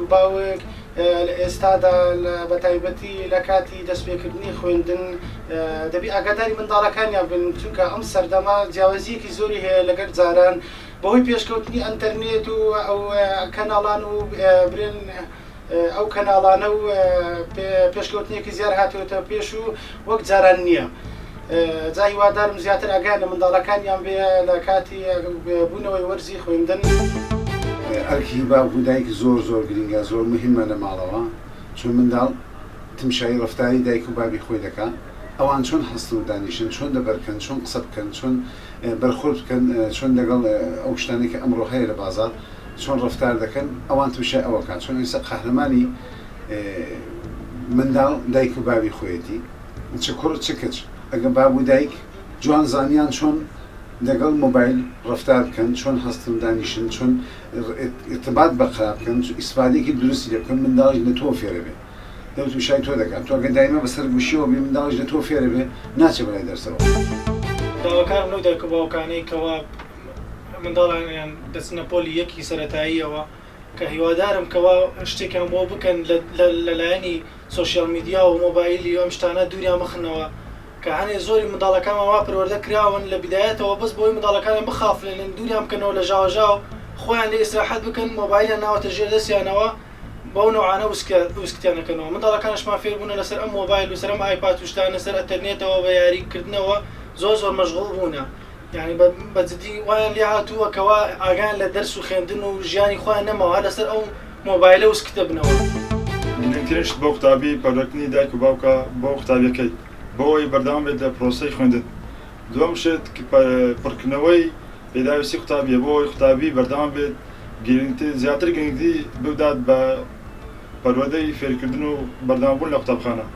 و باوک ئێستادا بە تایبەتی لە کاتی دەستپێکردنی خوێندن دەبی ئاگاداری منداڵەکانیان بن چونکە ئەم سەردەما جیاوازیەکی زۆری هەیە لەگەڵ جاران بەهۆی پێشکەوتنی ئەنتەرنێت و ئەو کەناڵان و برێن ئەو کەناڵانە و پێشکەوتنیەکی زیاد هاتوێتە پێش و وەک جاران نییە. جا هیوادارم زیاتر ئاگای لە منداڵەکانیان بێ لە کاتی بوونەوەی وەرزی خوێندن. ئەرکی باوکو دایک زۆر زۆر گرنگە زۆر مهمە لە ماڵەوە چون منداڵ تمشایی ڕفتاری دایک و بابی خۆی دەکات ئەوان چۆن هەست و دانیشن چۆن دەبەرکەن چۆن قسە بکەن چۆن بەرخورد بکەن چۆن لەگەڵ ئەو شتانی کە ئەمڕۆ هەیە لە بازار چۆن ڕفتار دەکەن ئەوان تووشای ئەوەکان چۆن ئێستا قەهرەمانی منداڵ دایک و بابی خۆیەتی چ کوڕ چ کچ ئەگە باب و دایک جوان زانیان چۆن لەگەڵ مۆبایل ڕفتار بکەن چۆن هەستن دانیشن چۆن ارتباط بەقرار بکەن ئیسفادێکی درستی لێ بکەن منداڵیش لە تۆ فێرە بێ دەوت وشای تۆ دەکات تۆ ئەگە دایما بەسەر گوشیەوە بێ منداڵیش لە تۆ فێرە بێ ناچێ بەلای دەرسەوە. داواکارم لەو دایک و باوکانەی کەوا منداڵیان دەچنە پۆلی یەکی سەرەتاییەوە کە هیوادارم کەوا شتێکیان بۆ بکەن لەلایەنی سۆشیال میدیا و مۆبایلی ئەم شتانە دووریان بخنەوە کە هەنێ زۆری منداڵەکانمان وا پەروەردە کراون لە بیدایەتەوە بەس بۆی منداڵەکانیان بخافلێنن دووریان بکەنەوە لە ژاوەژاو خۆیان لێ ئیسراحەت بکەن مۆبایلیان ناوەتە ژێر دەستیانەوە بەو نوعانە وسکتیانەکەنەوە منداڵەکانشمان فێر بوونە لەسەر ئەم مۆبایل و سەر ئەم ئایپاد و شتانە سەر ئەتەرنێتەوە بە یاریکردنەوە زۆر مەشغوڵ بوونە یعنی بەجددی وایان لێ هاتووە کەوا ئاگان لە دەرس و خوێندن و ژیانی خۆیان نەماوە لەسەر ئەو مۆبایلە وسکتە بنەوە. گرنگترین شت بۆ قوتابی پەروەردەکردنی دایک و باوکە بۆ قوتابیەکەی بۆەوەی بەردەوام بێت لە پرۆسەی خوێندن. دووەم شت پڕکردنەوەی پێداویستی قوتابیە بۆەوەی قوتابی بەردەوام بێت زیاتر گرنگی بدات بە پەروەردەی فێرکردن و بەردەوامبوون لە قوتابخانە.